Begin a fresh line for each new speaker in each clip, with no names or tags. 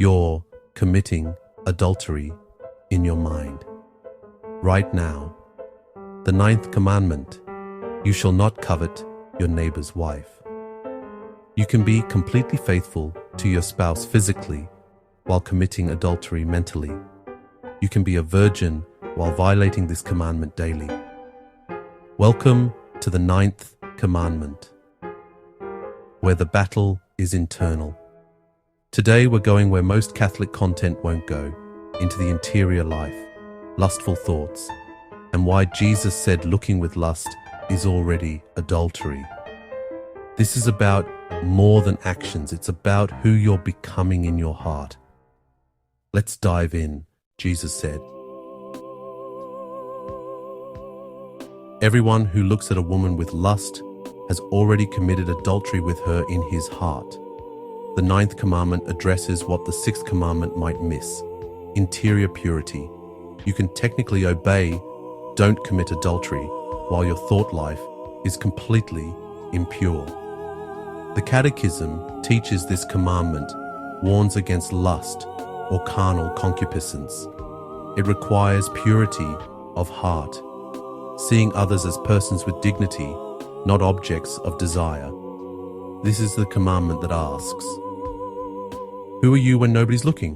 You're committing adultery in your mind. Right now, the Ninth Commandment, you shall not covet your neighbor's wife. You can be completely faithful to your spouse physically while committing adultery mentally. You can be a virgin while violating this commandment daily. Welcome to the Ninth Commandment, where the battle is internal. Today we're going where most Catholic content won't go, into the interior life, lustful thoughts, and why Jesus said looking with lust is already adultery. This is about more than actions, it's about who you're becoming in your heart. Let's dive in. Jesus said, "Everyone who looks at a woman with lust has already committed adultery with her in his heart." The Ninth Commandment addresses what the Sixth Commandment might miss: interior purity. You can technically obey, don't commit adultery, while your thought life is completely impure. The Catechism teaches this commandment warns against lust or carnal concupiscence. It requires purity of heart, seeing others as persons with dignity, not objects of desire. This is the commandment that asks, who are you when nobody's looking?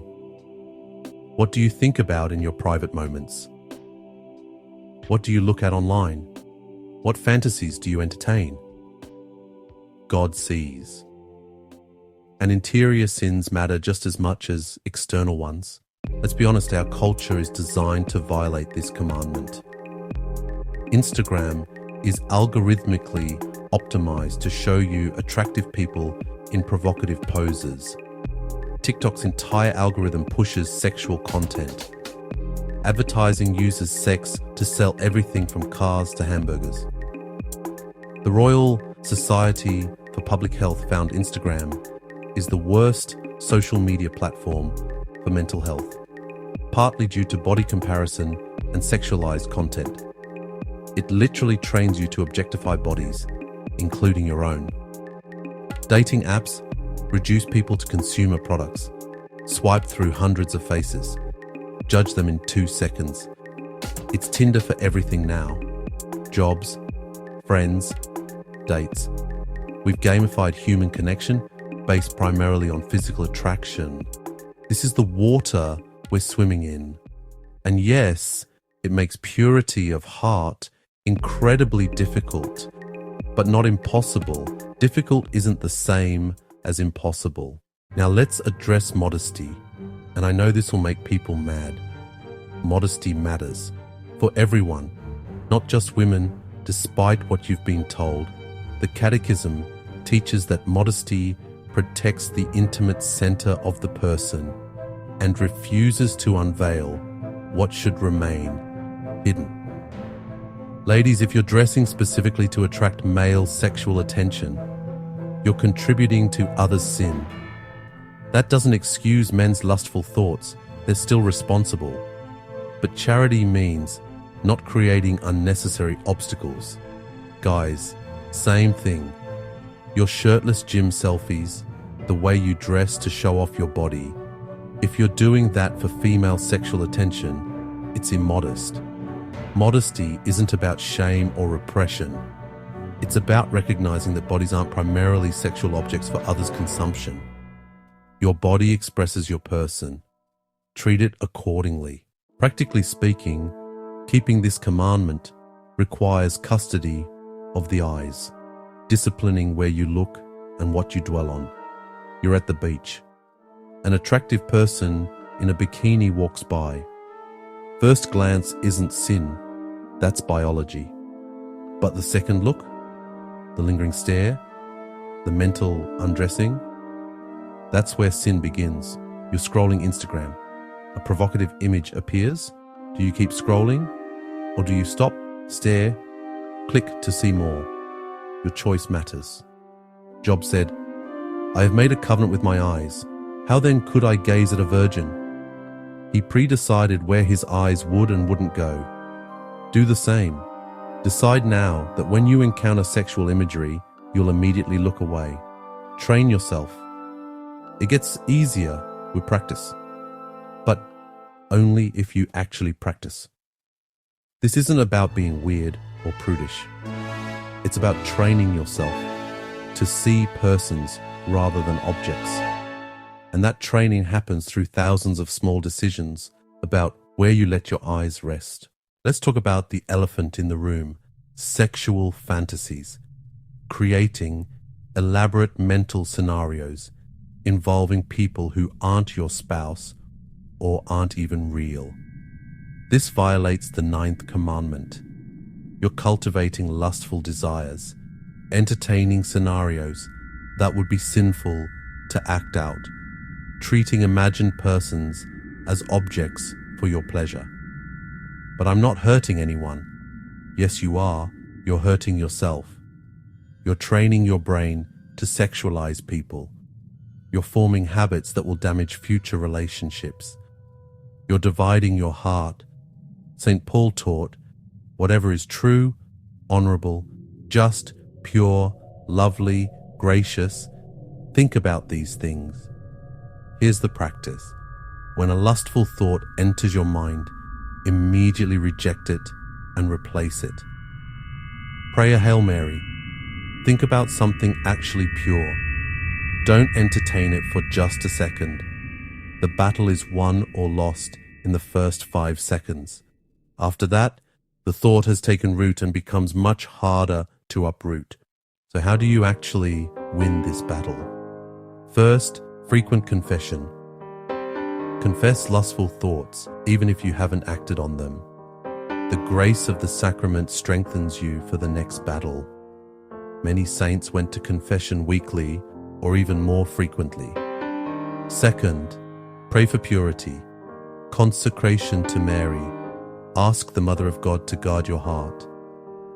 What do you think about in your private moments? What do you look at online? What fantasies do you entertain? God sees. And interior sins matter just as much as external ones. Let's be honest, our culture is designed to violate this commandment. Instagram is algorithmically optimized to show you attractive people in provocative poses. TikTok's entire algorithm pushes sexual content. Advertising uses sex to sell everything from cars to hamburgers. The Royal Society for Public Health found Instagram is the worst social media platform for mental health, partly due to body comparison and sexualized content. It literally trains you to objectify bodies, including your own. Dating apps reduce people to consumer products, swipe through hundreds of faces, judge them in 2 seconds. It's Tinder for everything now. Jobs, friends, dates. We've gamified human connection based primarily on physical attraction. This is the water we're swimming in. And yes, it makes purity of heart incredibly difficult, but not impossible. Difficult isn't the same as impossible. Now let's address modesty. And I know this will make people mad. Modesty matters for everyone, not just women, despite what you've been told. The Catechism teaches that modesty protects the intimate center of the person and refuses to unveil what should remain hidden. Ladies, if you're dressing specifically to attract male sexual attention, you're contributing to others' sin. That doesn't excuse men's lustful thoughts. They're still responsible. But charity means not creating unnecessary obstacles. Guys, same thing. Your shirtless gym selfies, the way you dress to show off your body. If you're doing that for female sexual attention, it's immodest. Modesty isn't about shame or repression. It's about recognizing that bodies aren't primarily sexual objects for others' consumption. Your body expresses your person. Treat it accordingly. Practically speaking, keeping this commandment requires custody of the eyes, disciplining where you look and what you dwell on. You're at the beach. An attractive person in a bikini walks by. First glance isn't sin, that's biology. But the second look, the lingering stare, the mental undressing, that's where sin begins. You're scrolling Instagram. A provocative image appears. Do you keep scrolling? Or do you stop, stare, click to see more? Your choice matters. Job said, "I have made a covenant with my eyes. How then could I gaze at a virgin?" He pre-decided where his eyes would and wouldn't go. Do the same. Decide now that when you encounter sexual imagery, you'll immediately look away. Train yourself. It gets easier with practice. But only if you actually practice. This isn't about being weird or prudish. It's about training yourself to see persons rather than objects. And that training happens through thousands of small decisions about where you let your eyes rest. Let's talk about the elephant in the room, sexual fantasies, creating elaborate mental scenarios involving people who aren't your spouse or aren't even real. This violates the Ninth Commandment. You're cultivating lustful desires, entertaining scenarios that would be sinful to act out, treating imagined persons as objects for your pleasure. But I'm not hurting anyone. Yes, you are. You're hurting yourself. You're training your brain to sexualize people. You're forming habits that will damage future relationships. You're dividing your heart. St. Paul taught, whatever is true, honorable, just, pure, lovely, gracious, think about these things. Here's the practice. When a lustful thought enters your mind, immediately reject it and replace it. Pray a Hail Mary. Think about something actually pure. Don't entertain it for just a second. The battle is won or lost in the first 5 seconds. After that, the thought has taken root and becomes much harder to uproot. So how do you actually win this battle? First, frequent confession. Confess lustful thoughts, even if you haven't acted on them. The grace of the sacrament strengthens you for the next battle. Many saints went to confession weekly or even more frequently. Second, pray for purity. Consecration to Mary. Ask the Mother of God to guard your heart.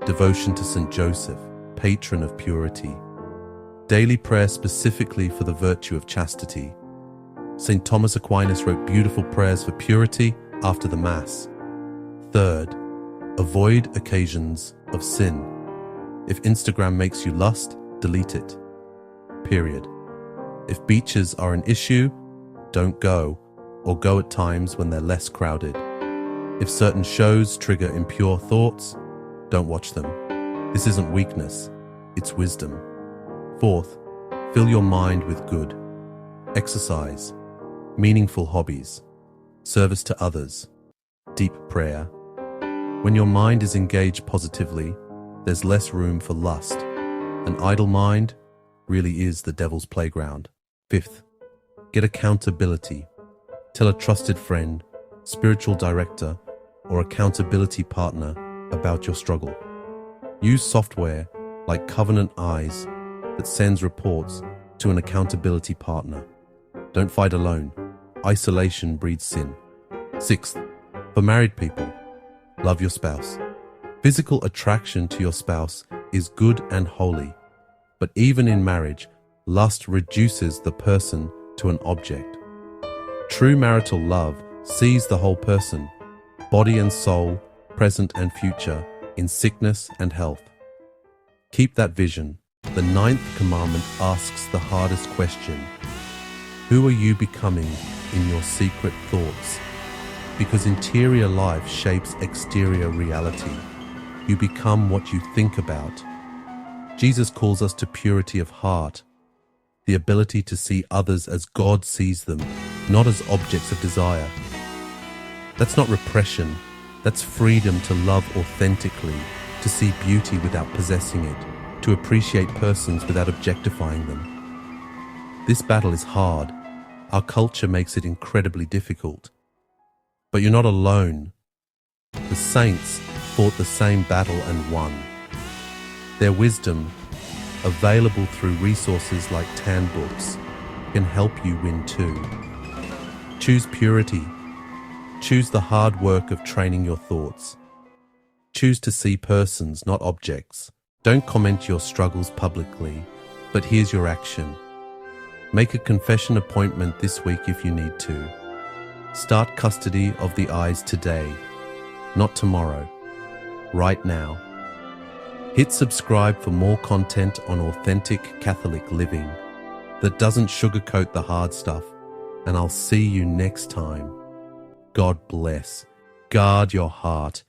Devotion to St. Joseph, patron of purity. Daily prayer specifically for the virtue of chastity. St. Thomas Aquinas wrote beautiful prayers for purity after the Mass. Third, avoid occasions of sin. If Instagram makes you lust, delete it. Period. If beaches are an issue, don't go, or go at times when they're less crowded. If certain shows trigger impure thoughts, don't watch them. This isn't weakness, it's wisdom. Fourth, fill your mind with good. Exercise, meaningful hobbies, service to others, deep prayer. When your mind is engaged positively, there's less room for lust. An idle mind really is the devil's playground. Fifth, get accountability. Tell a trusted friend, spiritual director, or accountability partner about your struggle. Use software like Covenant Eyes that sends reports to an accountability partner. Don't fight alone. Isolation breeds sin. Sixth, for married people, love your spouse. Physical attraction to your spouse is good and holy, but even in marriage, lust reduces the person to an object. True marital love sees the whole person, body and soul, present and future, in sickness and health. Keep that vision. The Ninth Commandment asks the hardest question. Who are you becoming in your secret thoughts? Because interior life shapes exterior reality. You become what you think about. Jesus calls us to purity of heart, the ability to see others as God sees them, not as objects of desire. That's not repression, that's freedom to love authentically, to see beauty without possessing it, to appreciate persons without objectifying them. This battle is hard. Our culture makes it incredibly difficult. But you're not alone. The saints fought the same battle and won. Their wisdom, available through resources like Tan books, can help you win too. Choose purity. Choose the hard work of training your thoughts. Choose to see persons, not objects. Don't comment your struggles publicly, but here's your action. Make a confession appointment this week if you need to. Start custody of the eyes today, not tomorrow, right now. Hit subscribe for more content on authentic Catholic living that doesn't sugarcoat the hard stuff, and I'll see you next time. God bless. Guard your heart